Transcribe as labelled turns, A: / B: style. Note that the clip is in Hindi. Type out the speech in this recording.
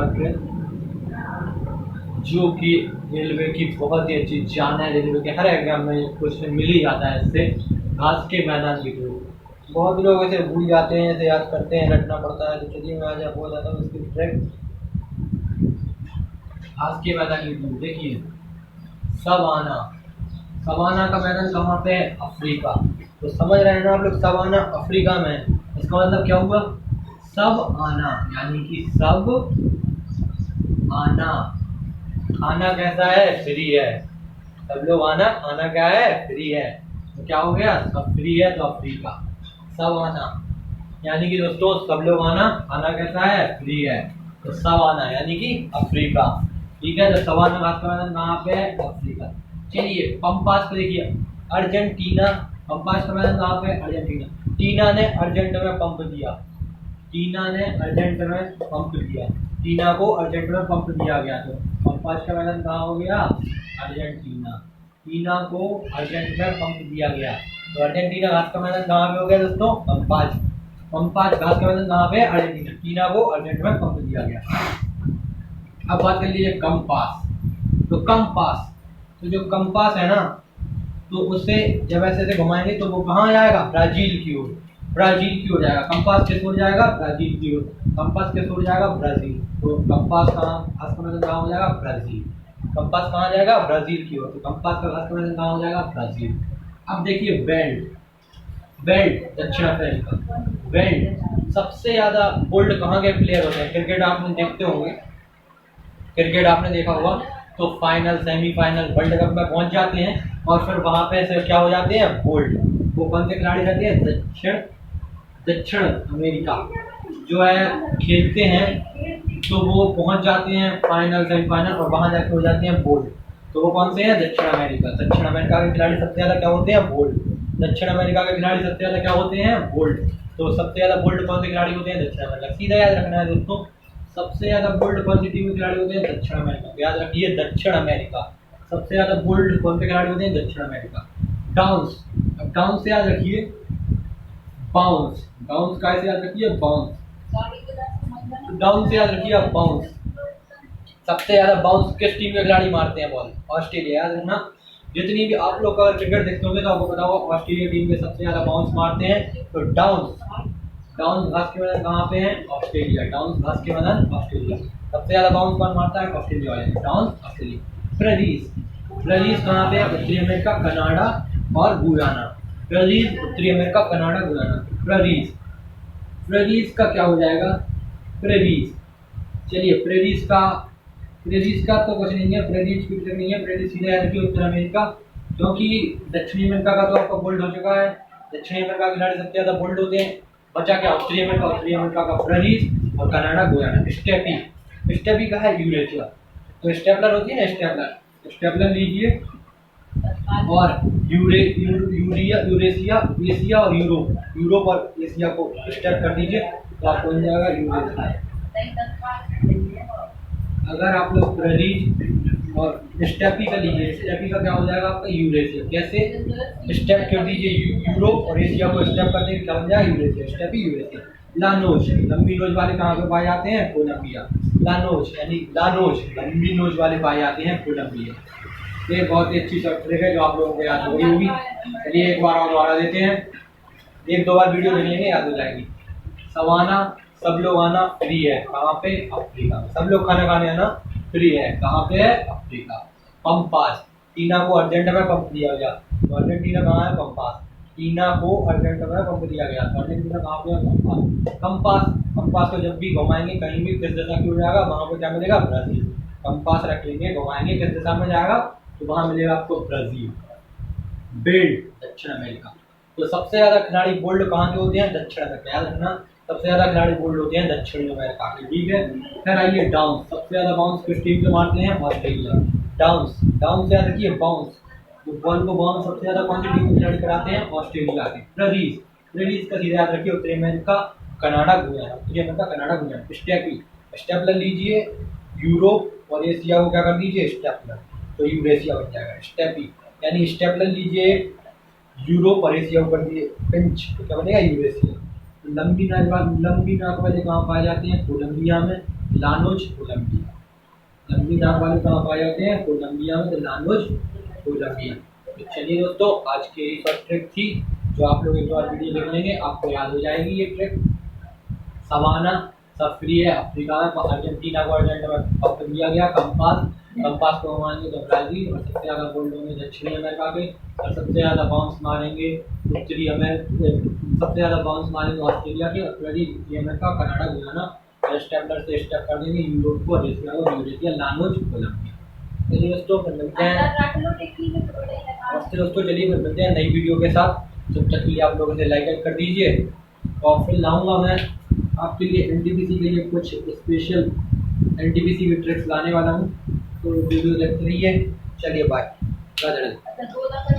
A: ट्रेन जो कि रेलवे की बहुत ही अच्छी जान है। रेलवे के हर एग्जाम में क्वेश्चन मिल ही जाता है इससे। घास के मैदान की थ्रू बहुत लोग इसे भूल जाते हैं, इसे याद करते हैं, रटना पड़ता है। तो चलिए मैं आज आपको बताता हूँ इसकी ट्रैक। घास के मैदान की थ्रू देखिए, सवाना। सवाना का मैदान कहाँ पे है? अफ्रीका। तो समझ रहे हैं ना आप लोग, सवाना अफ्रीका में है। इसका मतलब क्या हुआ? सब आना, यानी कि सब आना। खाना कैसा है? फ्री है। सब लोग आना, खाना क्या है? फ्री है। तो क्या हो गया? सब फ्री है तो अफ्रीका। सब आना यानी कि दोस्तों सब लोग आना, खाना कैसा है? फ्री है। तो सब आना यानी कि अफ्रीका। ठीक है, तो सवाना घास का मैदान कहाँ पे है? अफ्रीका। चलिए पंपास को देखिए, अर्जेंटीना। पंपास का मैदान कहाँ पे है? अर्जेंटीना। टीना ने अर्जेंट में पंप दिया। टीना ने अर्जेंट में पंप दिया। टीना को अर्जेंट में पंप दिया गया। तो पंपास का मैदान कहाँ हो गया? अर्जेंटीना। टीना को अर्जेंट में पंप दिया गया। तो अर्जेंटीना घास का मैदान कहाँ पे हो गया दोस्तों? पंपास। पंपास घास का मैदान कहाँ पे है? अर्जेंटीना। टीना को अर्जेंट में पंप दिया गया। अब बात कर लीजिए कंपास। तो कंपास, तो जो कंपास है ना, तो उसे जब ऐसे ऐसे घुमाएंगे तो वो कहाँ जाएगा? ब्राजील की ओर। ब्राजील की ओर जाएगा। कंपास किस ओर जाएगा? ब्राजील की ओर। कंपास किस ओर जाएगा? ब्राजील। तो कंपास कहाँ, घास का मैदान कहाँ हो जाएगा? ब्राजील। कंपास कहाँ जाएगा? ब्राजील की ओर। तो कंपास का घास का मैदान कहाँ हो जाएगा? ब्राजील। अब देखिए बेल्ट। बेल्ट दक्षिण अफ्रीका। बेल्ट सबसे ज्यादा बोल्ड कहाँ के प्लेयर होते हैं? क्रिकेट आपने देखते होंगे, क्रिकेट आपने देखा होगा। तो फाइनल, सेमीफाइनल, वर्ल्ड कप में पहुंच जाते हैं और फिर वहां पे से क्या हो जाते हैं? बोल्ड। वो कौन से खिलाड़ी रहते हैं? दक्षिण अमेरिका जो है खेलते हैं, तो वो पहुंच जाते हैं फाइनल, सेमीफाइनल और वहां जाके हो जाते हैं बोल्ड। तो वो कौन से हैं? दक्षिण अमेरिका। दक्षिण अमेरिका के खिलाड़ी सबसे ज्यादा क्या होते हैं? बोल्ड। दक्षिण अमेरिका के खिलाड़ी सबसे ज्यादा क्या होते हैं? बोल्ड। तो सबसे ज्यादा बोल्ड कौन से खिलाड़ी होते हैं? दक्षिण अमेरिका। सीधा याद रखना है दोस्तों, सबसे ज्यादा बोल्ड कौन सी टीम के खिलाड़ी होते हैं? दक्षिण अमेरिका। याद रखिए, दक्षिण अमेरिका। सबसे ज्यादा बोल्ड कौन से खिलाड़ी होते हैं? दक्षिण अमेरिका। डाउन्स, अब डाउन से याद रखिए बाउंस। डाउन्स का ऐसे याद रखिए बाउंस। डाउन से याद रखिए आप बाउंस। सबसे ज्यादा बाउंस किस टीम के खिलाड़ी मारते हैं बॉल? ऑस्ट्रेलिया। याद रखना, जितनी भी आप लोग अगर क्रिकेट देखते होंगे तो आपको पता होगा ऑस्ट्रेलिया टीम के सबसे ज्यादा बाउंस मारते हैं। तो डाउन्स, डाउन्स घास के मैदान कहाँ पे है? ऑस्ट्रेलिया। डाउन्स घास के मैदान ऑस्ट्रेलिया। सबसे ज्यादा बाउंस कौन मारता है? ऑस्ट्रेलिया वाले। Downs Australia. फ्रेजीज, फ्रेजीज कहाँ पे है? उत्तरी अमेरिका, कनाडा और गुयाना। फ्रेजीज उत्तरी अमेरिका, कनाडा, गुयाना। फ्रेजीज, फ्रेजीज का क्या हो जाएगा? फ्रेजीज। चलिए फ्रेजीज का तो कुछ नहीं है, फ्रेजीज कुछ नहीं है। फ्रेजीज सीधा याद रखिए उत्तर अमेरिका, क्योंकि दक्षिणी अमेरिका का तो आपका बोल्ड हो चुका है। दक्षिणी अमेरिका के खिलाड़ी सबसे ज्यादा बोल्ड होते हैं। बचा क्या? उत्तरी अमेरिका। उत्तरी अमेरिका का फ्रेजीज और कनाडा, गुयाना। स्टेपी, स्टेपी का है यूरेशिया। तो स्टेपलर होती है ना, स्टेपलर, स्टेपलर लीजिए और यूरेशिया, एशिया और यूरोप, यूरोप और एशिया को स्टेप कर दीजिए तो आपको मिल जाएगा यूरेशिया। अगर आप लोग फ्रेजीज और स्टेपी का लीजिए, स्टेपी का क्या हो जाएगा आपका? यूरेशिया। कैसे? स्टेप कर दीजिए यूरोप और एशिया को स्टेप कर देंगे, क्या बन जाएगा? यूरेशिया। Steppe Eurasia. लानोज, लंबी नोज वाले कहाँ पे पाए जाते हैं? कोलंबिया। लानोज यानी लानोज, लंबी नोज वाले पाए जाते हैं कोलंबिया। ये बहुत ही अच्छी शॉर्ट ट्रिक है जो आप लोगों को याद हो गई होगी। चलिए एक बार और दोहरा देते हैं, एक दो बार वीडियो देखेंगे याद हो जाएगी। सवाना, सब लोग आना, फ्री है। कहाँ पे? अफ्रीका। सब लोग खाना खाने आना, फ्री है। कहाँ पे है? अफ्रीका। पंपास, टीना को अर्जेंट में पंप दिया गया। तो अर्जेंटीना कहाँ है? पंपास। टीना को अर्जेंट में पंप दिया गया। तो अर्जेंटीना कहाँ पे है? पंपास। कंपास, कंपास को जब भी घुमाएंगे कहीं भी किस दिशा की ओर जाएगा? वहां पर क्या मिलेगा? ब्राजील। कंपास रख लेंगे, घुमाएंगे किस दिशा में जाएगा? तो वहां मिलेगा आपको ब्राजील। बेल्ट दक्षिण अमेरिका। तो सबसे ज्यादा खिलाड़ी बोल्ड कहाँ के होते हैं? दक्षिण अमेरिका। याद रखना, सबसे ज्यादा खिलाड़ी बोल्ड होते हैं दक्षिण अमेरिका के। ठीक है, फिर आइए डाउन्स। सबसे ज्यादा बाउंस किस टीम के मारते हैं? ऑस्ट्रेलिया। डाउन्स, डाउन से याद रखिए बाउंस। तो बॉल को बाउंस सबसे ज्यादा कौन सी टीम के खिलाड़ी कराते हैं? ऑस्ट्रेलिया के। फ्रेजीज, फ्रेजीज का सीधा याद रखिए उत्तरी अमेरिका, कनाडा, गुयाना। उत्तरी America, Canada, Guyana. Steppe, stapler लीजिए यूरोप और एशिया को क्या कर दीजिए? स्टेपलर। तो यूरेशिया बन जाएगा। स्टेपी यानी स्टेपलर लीजिए यूरोप और एशिया को कर दिए पिंच, तो क्या बनेगा? यूरेशिया। लंबी नाक वाले कहाँ पाए जाते हैं? कोलंबिया में। लानुज, कोलंबिया। लंबी नाक वाले कहाँ पाए जाते हैं? कोलंबिया में, तो लानुज, कोलंबिया। तो चलिए दोस्तों, आज की यही फर्स्ट ट्रिक थी, जो आप लोग एक बार वीडियो देख लेंगे आपको याद हो जाएगी ये ट्रिक। सवाना सब फ्री है अफ्रीका में, अर्जेंटीना को अर्जेंट में पकड़ लिया गया। कंपास, कंपास को मारेंगे तो ब्राजील, और सबसे ज़्यादा गोल्ड होंगे दक्षिणी अमेरिका के, और सबसे ज़्यादा बाउंस मारेंगे उत्तरी अमेरिका, सबसे ज़्यादा बाउंस मारेंगे ऑस्ट्रेलिया के, उत्तरी अमेरिका, कनाडा, गुयाना, स्टेपलर से स्टेप कर देंगे यूरोप को, एशिया को, न्यूजीलैंड, लानोज, कोलंबिया। चलिए दोस्तों, फिर मिलते हैं। नमस्ते दोस्तों, चलिए फिर मिलते हैं नई वीडियो के साथ। जब तक के लिए आप लोग इसे लाइक कर दीजिए, और फिर लाऊंगा मैं आपके लिए एनटीपीसी के लिए कुछ स्पेशल एनटीपीसी की ट्रिक्स लाने वाला हूँ, तो वीडियो देखते रहिए। चलिए बाय, राधे राधे।